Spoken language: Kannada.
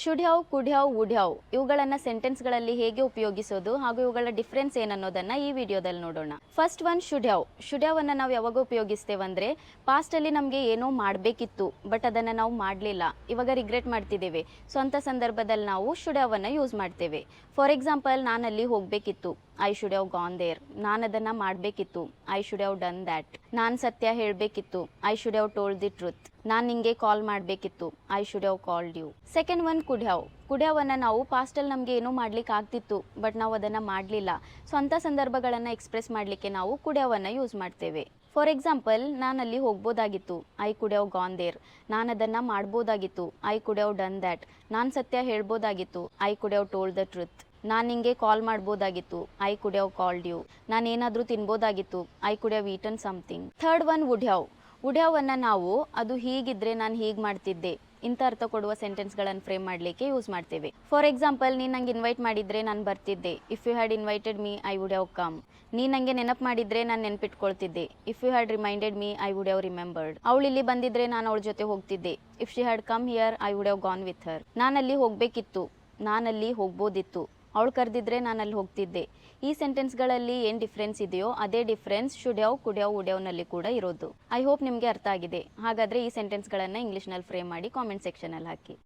Should have, could have, would have ಇವುಗಳನ್ನು ಸೆಂಟೆನ್ಸ್ಗಳಲ್ಲಿ ಹೇಗೆ ಉಪಯೋಗಿಸೋದು ಹಾಗೂ ಇವುಗಳ ಡಿಫ್ರೆನ್ಸ್ ಏನನ್ನೋದನ್ನ ಈ ವಿಡಿಯೋದಲ್ಲಿ ನೋಡೋಣ. First one should have. Should have ಅನ್ನು ನಾವು ಯಾವಾಗ ಉಪಯೋಗಿಸ್ತೇವಂದ್ರೆ ಪಾಸ್ಟಲ್ಲಿ ನಮಗೆ ಏನೋ ಮಾಡಬೇಕಿತ್ತು ಬಟ್ ಅದನ್ನು ನಾವು ಮಾಡಲಿಲ್ಲ, ಇವಾಗ ರಿಗ್ರೆಟ್ ಮಾಡ್ತಿದ್ದೇವೆ. ಸೊ ಅಂಥ ಸಂದರ್ಭದಲ್ಲಿ ನಾವು ಶುಡ್ ಹ್ಯಾವ್ ಅನ್ನು ಯೂಸ್ ಮಾಡ್ತೇವೆ. ಫಾರ್ ಎಕ್ಸಾಂಪಲ್, ನಾನು ಅಲ್ಲಿ ಹೋಗಬೇಕಿತ್ತು, I should have gone there. ನಾನು ಅದನ್ನು ಮಾಡಬೇಕಿತ್ತು, I should have done that. ನಾನು ಸತ್ಯ ಹೇಳಬೇಕಿತ್ತು, I should have told the truth. ನಾನು ನಿಂಗೆ ಕಾಲ್ ಮಾಡಬೇಕಿತ್ತು, I should have called you. Second one could have. Could have ಅನ್ನು ನಾವು ಪಾಸ್ಟಲ್ಲಿ ನಮಗೆ ಏನೋ ಮಾಡ್ಲಿಕ್ಕೆ ಆಗ್ತಿತ್ತು ಬಟ್ ನಾವು ಅದನ್ನು ಮಾಡಲಿಲ್ಲ. ಸೊ ಅಂಥ ಸಂದರ್ಭಗಳನ್ನು ಎಕ್ಸ್ಪ್ರೆಸ್ ಮಾಡಲಿಕ್ಕೆ ನಾವು ಕುಡ್ ಹ್ಯಾವ್ ಅನ್ನು ಯೂಸ್ ಮಾಡ್ತೇವೆ. ಫಾರ್ ಎಕ್ಸಾಂಪಲ್, ನಾನು ಅಲ್ಲಿ ಹೋಗ್ಬೋದಾಗಿತ್ತು, I could have gone there. ನಾನು ಅದನ್ನು ಮಾಡ್ಬೋದಾಗಿತ್ತು, I could have done that. ನಾನು ಸತ್ಯ ಹೇಳ್ಬೋದಾಗಿತ್ತು, I could have told the truth. ನಾನು ನಿಂಗೆ ಕಾಲ್ ಮಾಡ್ಬೋದಾಗಿತ್ತು, I could have called you. ನಾನು ಏನಾದರೂ ತಿನ್ಬೋದಾಗಿತ್ತು, I could have eaten something. Third one would have. Would have ಅನ್ನು ನಾವು ಅದು ಹೀಗಿದ್ರೆ ನಾನು ಹೀಗೆ ಮಾಡ್ತಿದ್ದೆ ಇಂಥ ಅರ್ಥ ಕೊಡುವ ಸೆಂಟೆನ್ಸ್ಗಳನ್ನು ಫ್ರೇಮ್ ಮಾಡಲಿಕ್ಕೆ ಯೂಸ್ ಮಾಡ್ತೇವೆ. ಫಾರ್ ಎಕ್ಸಾಂಪಲ್, ನೀನು ನಂಗೆ ಇನ್ವೈಟ್ ಮಾಡಿದರೆ ನಾನು ಬರ್ತಿದ್ದೆ, if you had invited me I would have come. ನೀನು ನನಗೆ ನೆನಪು ಮಾಡಿದರೆ ನಾನು ನೆನ್ಪಿಟ್ಕೊಳ್ತಿದ್ದೆ, if you had reminded me I would have remembered. ಅವಳು ಇಲ್ಲಿ ಬಂದಿದ್ರೆ ನಾನು ಅವಳ ಜೊತೆ ಹೋಗ್ತಿದ್ದೆ, if she had come here I would have gone with her. ನಾನಲ್ಲಿ ಹೋಗಬೇಕಿತ್ತು, ನಾನಲ್ಲಿ ಹೋಗ್ಬೋದಿತ್ತು, ಅವಳು ಕರೆದಿದ್ರೆ ನಾನು ಅಲ್ಲಿ ಹೋಗ್ತಿದ್ದೆ. ಈ ಸೆಂಟೆನ್ಸ್ಗಳಲ್ಲಿ ಏನು ಡಿಫ್ರೆನ್ಸ್ ಇದೆಯೋ ಅದೇ difference should have, could have, would ಹ್ಯಾವ್ನಲ್ಲಿ ಕೂಡ ಇರೋದು. ಐ ಹೋಪ್ ನಿಮಗೆ ಅರ್ಥ ಆಗಿದೆ. ಹಾಗಾದರೆ ಈ ಸೆಂಟೆನ್ಸ್ಗಳನ್ನು ಇಂಗ್ಲೀಷ್ನಲ್ಲಿ ಫ್ರೇಮ್ ಮಾಡಿ ಕಾಮೆಂಟ್ ಸೆಕ್ಷನಲ್ಲಿ ಹಾಕಿ.